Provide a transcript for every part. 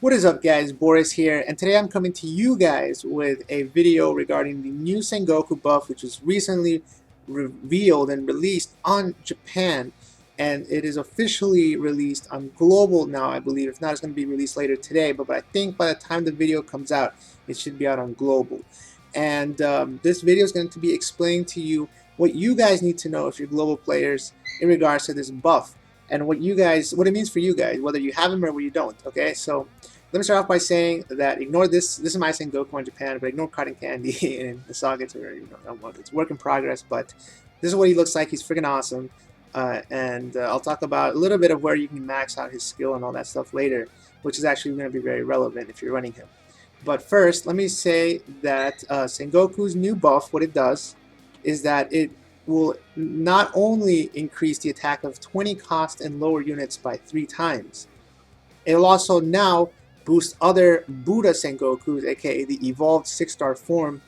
What is up, guys? Boris here, and today I'm coming to you guys with a video regarding the new Sengoku buff, which was recently revealed and released on Japan, and it is officially released on global now, I believe. If not, it's going to be released later today, but I think by the time the video comes out, it should be out on global. And this video is going to be explaining to you what you guys need to know if you're global players in regards to this buff, and what it means for you guys, whether you have them or whether you don't. Okay, so let me start off by saying that ignore this. This is my Sengoku in Japan, but ignore cotton candy and the sockets, or it's work in progress. But this is what he looks like. He's freaking awesome, and I'll talk about a little bit of where you can max out his skill and all that stuff later, which is actually going to be very relevant if you're running him. But first, let me say that Sengoku's new buff, what it does, is that it will not only increase the attack of 20 cost and lower units by 3 times, it'll also now boost other Buddha Sengokus, aka the evolved 6-star form,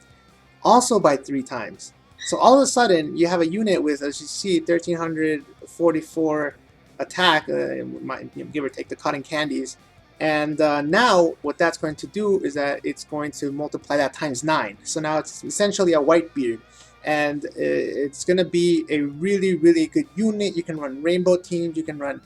also by 3 times. So all of a sudden, you have a unit with, as you see, 1344 attack, give or take the cotton candies. And now what that's going to do is that it's going to multiply that times 9. So now it's essentially a Whitebeard. And it's going to be a really, really good unit. You can run rainbow teams. You can run,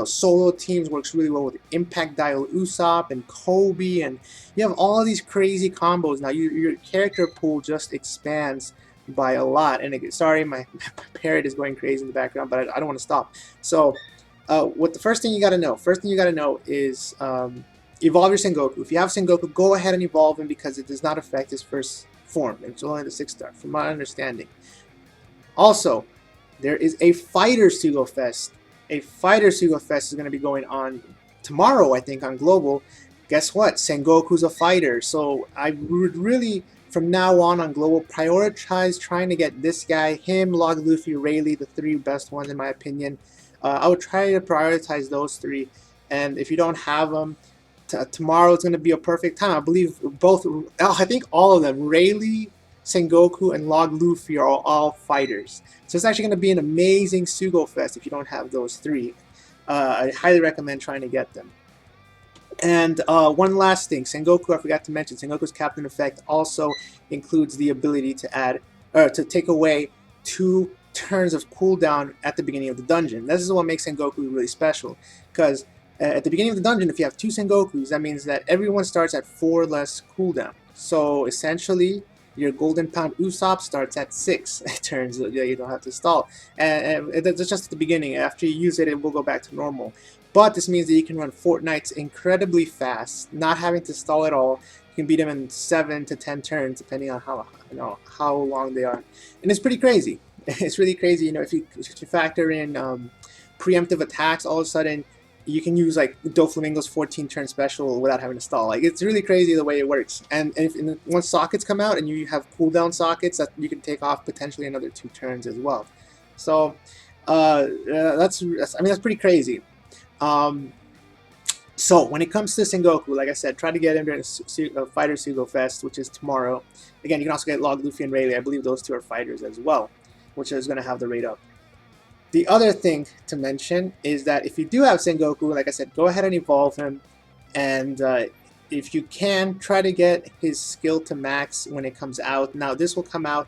solo teams. Works really well with Impact Dial Usopp and Kobe. And you have all of these crazy combos. Now, your character pool just expands by a lot. And sorry, my parrot is going crazy in the background, but I don't want to stop. So what the first thing you got to know? First thing you got to know is evolve your Sengoku. If you have Sengoku, go ahead and evolve him because it does not affect his first form. It's only the 6-star, from my understanding. Also, there is a Fighter Sugo Fest. A Fighter Sugo Fest is going to be going on tomorrow, I think, on Global. Guess what? Sengoku's a fighter. So I would really, from now on Global, prioritize trying to get this guy, him, Log Luffy, Rayleigh, the 3 best ones in my opinion. I would try to prioritize those 3. And if you don't have them, tomorrow is going to be a perfect time. I believe I think all of them, Rayleigh, Sengoku, and Log Luffy are all fighters. So it's actually going to be an amazing Sugo Fest if you don't have those 3. I highly recommend trying to get them. And one last thing, Sengoku, I forgot to mention, Sengoku's Captain Effect also includes the ability to take away 2 turns of cooldown at the beginning of the dungeon. This is what makes Sengoku really special, because at the beginning of the dungeon, if you have 2 Sengokus, that means that everyone starts at 4 less cooldown. So essentially, your Golden Pound Usopp starts at 6 turns. You don't have to stall. And that's just at the beginning. After you use it, it will go back to normal. But this means that you can run Fortnites incredibly fast, not having to stall at all. You can beat them in 7 to 10 turns, depending on how long they are. And it's pretty crazy. It's really crazy. If you factor in preemptive attacks, all of a sudden, you can use like Doflamingo's 14-turn special without having to stall. Like, it's really crazy the way it works. And once sockets come out and you have cooldown sockets, that you can take off potentially another 2 turns as well. So that's pretty crazy. So when it comes to Sengoku, like I said, try to get him during a Fighter Sugo Fest, which is tomorrow. Again, you can also get Log Luffy and Rayleigh. I believe those 2 are fighters as well, which is going to have the rate up. The other thing to mention is that if you do have Sengoku, like I said, go ahead and evolve him. And if you can, try to get his skill to max when it comes out. Now, this will come out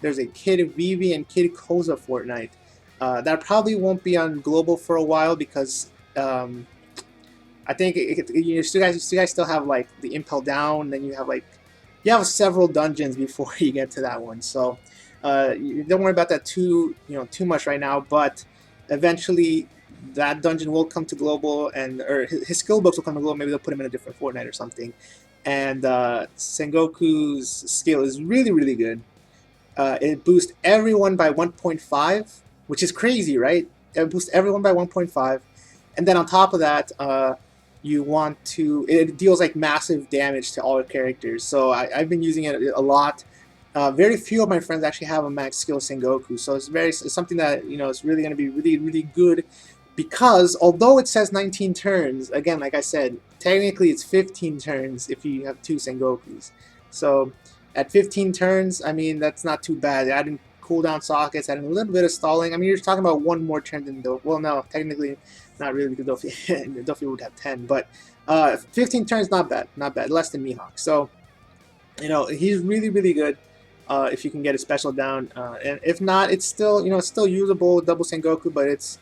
there's a Kid Vivi and Kid Koza Fortnite. That probably won't be on Global for a while because I think you guys still have like the Impel Down, then you have several dungeons before you get to that one. So you don't worry about that too much right now, but eventually that dungeon will come to Global, or his skill books will come to Global. Maybe they'll put him in a different Fortnite or something. And Sengoku's skill is really, really good. It boosts everyone by 1.5, which is crazy, right? It boosts everyone by 1.5, and then on top of that, it deals like massive damage to all characters. So I've been using it a lot. Very few of my friends actually have a max skill Sengoku, so it's something that it's really going to be really, really good, because although it says 19 turns, again, like I said, technically it's 15 turns if you have 2 Sengokus. So at 15 turns, I mean, that's not too bad. Adding cooldown sockets, adding a little bit of stalling. I mean, you're talking about one more turn than Dofi. Well, no, technically not really, because Dofi would have 10, but 15 turns, not bad, not bad, less than Mihawk. So, you know, he's really, really good if you can get a special down. And if not, it's still, you know, it's still usable, double Sengoku, but it's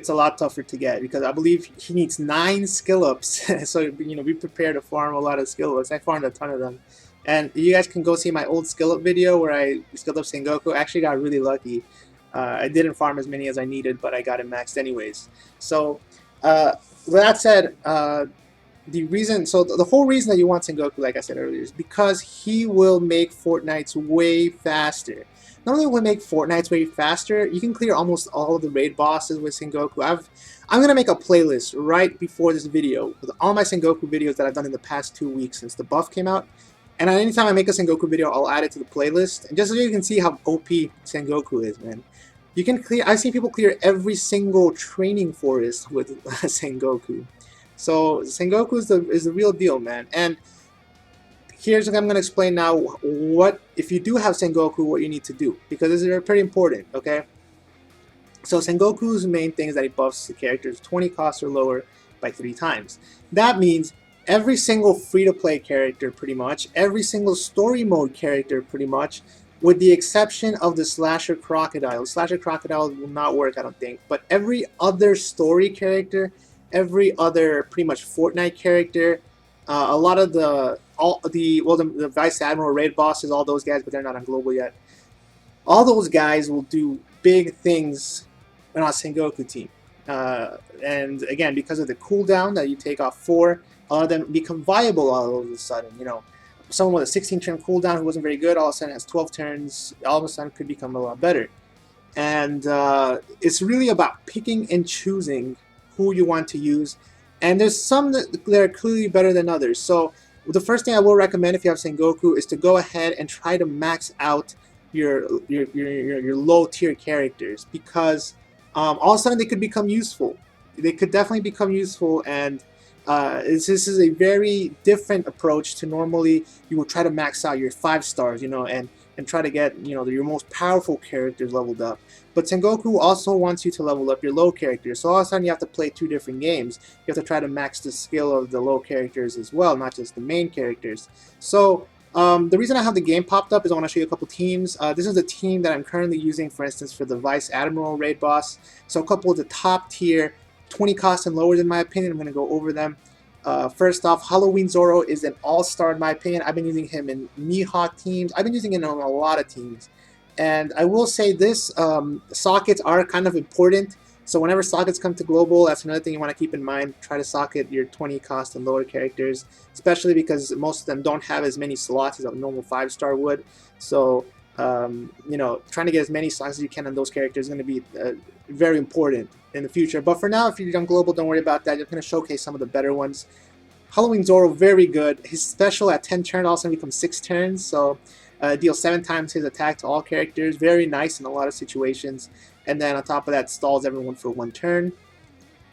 a lot tougher to get because I believe he needs 9 skill ups. So, you know, be prepared to farm a lot of skill ups. I farmed a ton of them. And you guys can go see my old skill up video where I skilled up Sengoku. I actually got really lucky. I didn't farm as many as I needed, but I got it maxed anyways. So, with that said, the whole reason that you want Sengoku, like I said earlier, is because he will make Fortnites way faster. Not only will he make Fortnites way faster, you can clear almost all of the raid bosses with Sengoku. I'm gonna make a playlist right before this video with all my Sengoku videos that I've done in the past 2 weeks since the buff came out. And anytime I make a Sengoku video, I'll add it to the playlist. And just so you can see how OP Sengoku is, man. You can clear, I've seen people clear every single training forest with Sengoku. So Sengoku is the real deal, man. And here's what I'm going to explain now. What, if you do have Sengoku, what you need to do. Because this is pretty important, okay? So Sengoku's main thing is that he buffs the characters 20 costs or lower by 3 times. That means every single free-to-play character, pretty much, every single story mode character, pretty much, with the exception of the Slasher Crocodile. Slasher Crocodile will not work, I don't think, but every other story character, every other pretty much Fortnite character, a lot of the Vice Admiral raid bosses, all those guys, but they're not on global yet. All those guys will do big things on our Sengoku team. And again, because of the cooldown that you take off 4, a lot of them become viable all of a sudden. You know, someone with a 16-turn cooldown who wasn't very good, all of a sudden has 12 turns, all of a sudden could become a lot better. And it's really about picking and choosing who you want to use. And there's some that are clearly better than others. So the first thing I will recommend if you have Sengoku is to go ahead and try to max out your low tier characters, because all of a sudden they could become useful. They could definitely become useful, and this is a very different approach to normally you will try to max out your 5 stars, you know, and try to get, you know, your most powerful characters leveled up. But Sengoku also wants you to level up your low characters, so all of a sudden you have to play 2 different games. You have to try to max the skill of the low characters as well, not just the main characters. So the reason I have the game popped up is I want to show you a couple teams. This is the team that I'm currently using, for instance, for the Vice Admiral raid boss. So a couple of the top tier 20 costs and lowers in my opinion. I'm going to go over them. First off, Halloween Zoro is an all-star in my opinion. I've been using him in Mihawk teams. I've been using him on a lot of teams. And I will say this, sockets are kind of important. So whenever sockets come to global, that's another thing you want to keep in mind. Try to socket your 20 cost and lower characters, especially because most of them don't have as many slots as a normal 5-star would. So, you know, trying to get as many slots as you can on those characters is going to be very important in the future. But for now, if you're on global, don't worry about that. You're going to showcase some of the better ones. Halloween Zoro, very good. His special at 10 turns also becomes 6 turns, so deals 7 times his attack to all characters. Very nice in a lot of situations. And then on top of that, stalls everyone for 1 turn.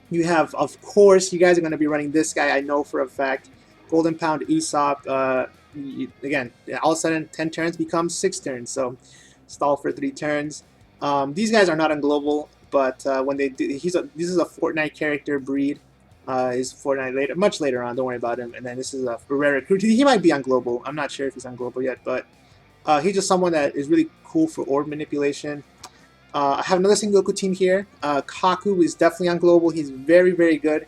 You have, of course, you guys are going to be running this guy, I know for a fact, Golden Pound Usopp. Again, all of a sudden 10 turns becomes 6 turns, so stall for 3 turns. These guys are not on global, but when they do, this is a Fortnite character breed. Is Fortnite later, much later on. Don't worry about him. And then this is a rare recruit. He might be on global. I'm not sure if he's on global yet, but he's just someone that is really cool for orb manipulation. I have another Sengoku team here. Kaku is definitely on global. He's very, very good.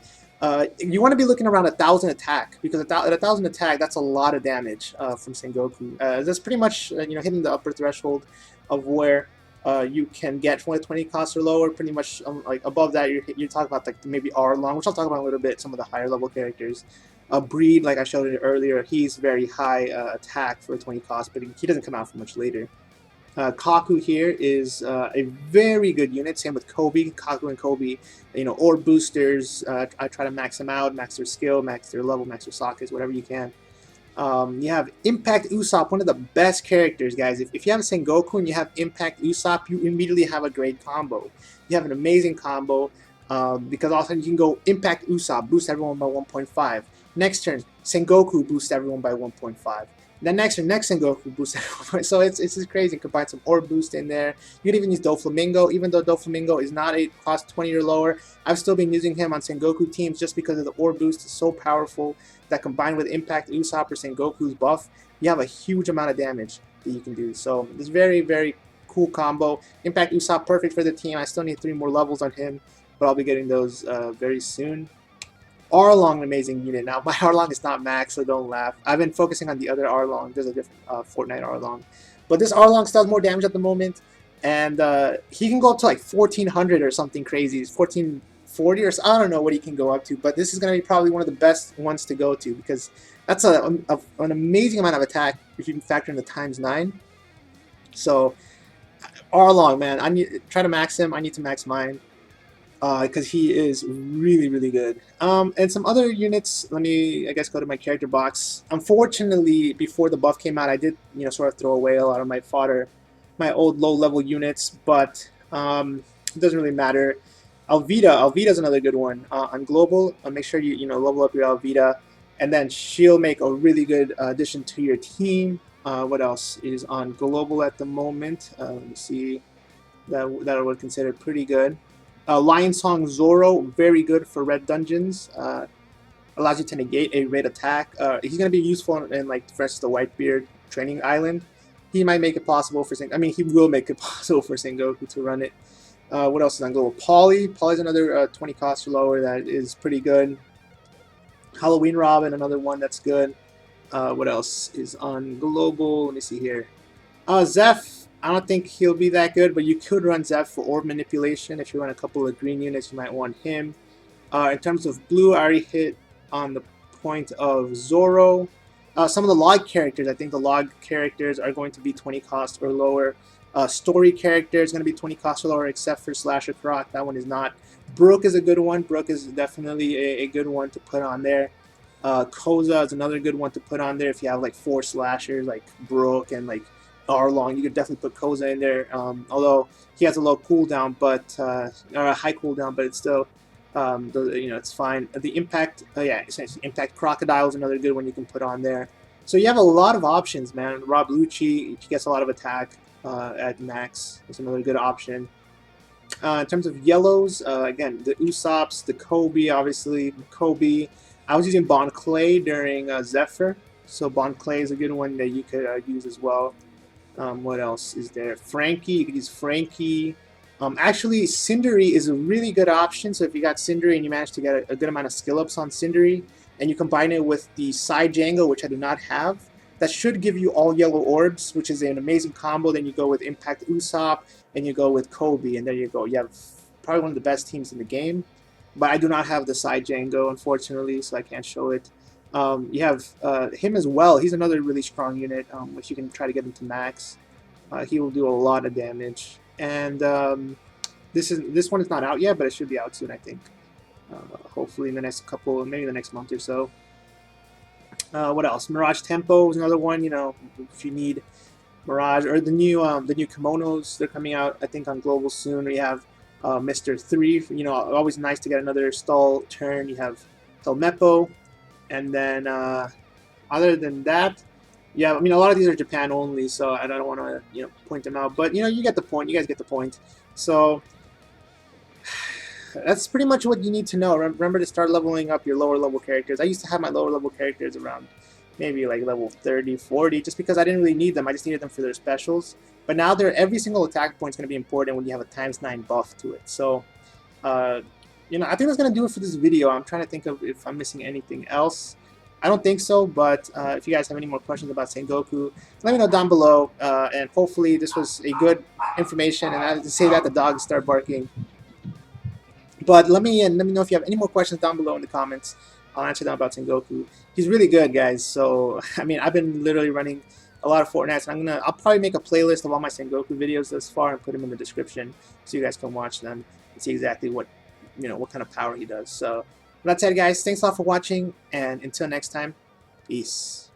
You want to be looking around 1,000 attack, because at 1,000 attack, that's a lot of damage from Sengoku. That's pretty much you know, hitting the upper threshold of where you can get 20 costs or lower. Pretty much like above that, you're talking about like maybe R-Long, which I'll talk about a little bit. Some of the higher level characters. Breed, like I showed it earlier, he's very high attack for 20 costs, but he doesn't come out for much later. Kaku here is a very good unit. Same with Kobe. Kaku and Kobe, you know, orb boosters. I try to max them out, max their skill, max their level, max their sockets, whatever you can. You have Impact Usopp, one of the best characters, guys. If you have a Sengoku and you have Impact Usopp, you immediately have a great combo. You have an amazing combo because all of a sudden you can go Impact Usopp, boost everyone by 1.5. Next turn, Sengoku boosts everyone by 1.5. Then next Sengoku boosted. So it's just crazy. Combine some orb boost in there. You can even use Doflamingo, even though Doflamingo is not a cost 20 or lower. I've still been using him on Sengoku teams just because of the orb boost is so powerful that combined with Impact Usopp or Sengoku's buff, you have a huge amount of damage that you can do. So it's very, very cool combo. Impact Usopp perfect for the team. I still need 3 more levels on him, but I'll be getting those very soon. Arlong, an amazing unit. Now, my Arlong is not max, so don't laugh. I've been focusing on the other Arlong. There's a different Fortnite Arlong. But this Arlong does more damage at the moment, and he can go up to like 1400 or something crazy. 1440 or so, I don't know what he can go up to, but this is going to be probably one of the best ones to go to because that's an amazing amount of attack if you can factor in the ×9. So, Arlong, man, I need try to max him. I need to max mine. Because he is really, really good. And some other units, let me, I guess, go to my character box. Unfortunately, before the buff came out, I did, sort of throw away a lot of my fodder, my old low-level units, but it doesn't really matter. Alvida is another good one. On Global, make sure you, level up your Alvida, and then she'll make a really good addition to your team. What else is on Global at the moment? Let me see. That I would consider pretty good. Lion Song Zoro, very good for red dungeons. Allows you to negate a red attack. He's going to be useful in like, for instance, the Whitebeard training island. He might make it possible for he will make it possible for Sengoku to run it. What else is on Global? Polly's another 20 cost or lower that is pretty good. Halloween Robin, another one that's good. What else is on Global? Let me see here. Zeph. I don't think he'll be that good, but you could run Zeph for orb manipulation. If you run a couple of green units, you might want him. In terms of blue, I already hit on the point of Zoro. Some of the log characters, I think the log characters are going to be 20 cost or lower. Story character is going to be 20 cost or lower, except for Slasher Croc. That one is not. Brook is a good one. Brook is definitely a good one to put on there. Koza is another good one to put on there if you have like 4 slashers like Brook and like Arlong. You could definitely put Koza in there, although he has a low cooldown, but or a high cooldown, but it's still, it's fine. The Impact, essentially Impact Crocodile is another good one you can put on there. So you have a lot of options, man. Rob Lucci, he gets a lot of attack at max. That's another good option. In terms of yellows, again, the Usopps, the Kobe, obviously, Kobe. I was using Bon Clay during Zephyr, so Bon Clay is a good one that you could use as well. What else is there? Frankie, you could use Frankie. Actually, Cindery is a really good option. So if you got Cindery and you manage to get a good amount of skill ups on Cindery, and you combine it with the Side Django, which I do not have, that should give you all yellow orbs, which is an amazing combo. Then you go with Impact Usopp, and you go with Kobe, and there you go. You have probably one of the best teams in the game. But I do not have the Side Django, unfortunately, so I can't show it. You have him as well. He's another really strong unit, which you can try to get into max. He will do a lot of damage. And this one is not out yet, but it should be out soon, I think. Hopefully in the next couple, maybe the next month or so. What else? Mirage Tempo is another one. If you need Mirage or the new kimonos, they're coming out, I think, on Global soon. We have Mr. 3. Always nice to get another stall turn. You have Helmeppo. And then, other than that, yeah, a lot of these are Japan only, so I don't want to, point them out. But, you get the point. You guys get the point. So, that's pretty much what you need to know. Remember to start leveling up your lower level characters. I used to have my lower level characters around maybe like level 30, 40, just because I didn't really need them. I just needed them for their specials. But now every single attack point is going to be important when you have a ×9 buff to it. So, I think that's going to do it for this video. I'm trying to think of if I'm missing anything else. I don't think so, but if you guys have any more questions about Sengoku, let me know down below. And hopefully this was a good information. And I have to say that the dogs start barking. But let me know if you have any more questions down below in the comments. I'll answer them about Sengoku. He's really good, guys. So, I've been literally running a lot of Fortnite. And I'll probably make a playlist of all my Sengoku videos thus far and put them in the description so you guys can watch them and see exactly what kind of power he does. So, with that said, guys, thanks a lot for watching, and until next time, peace.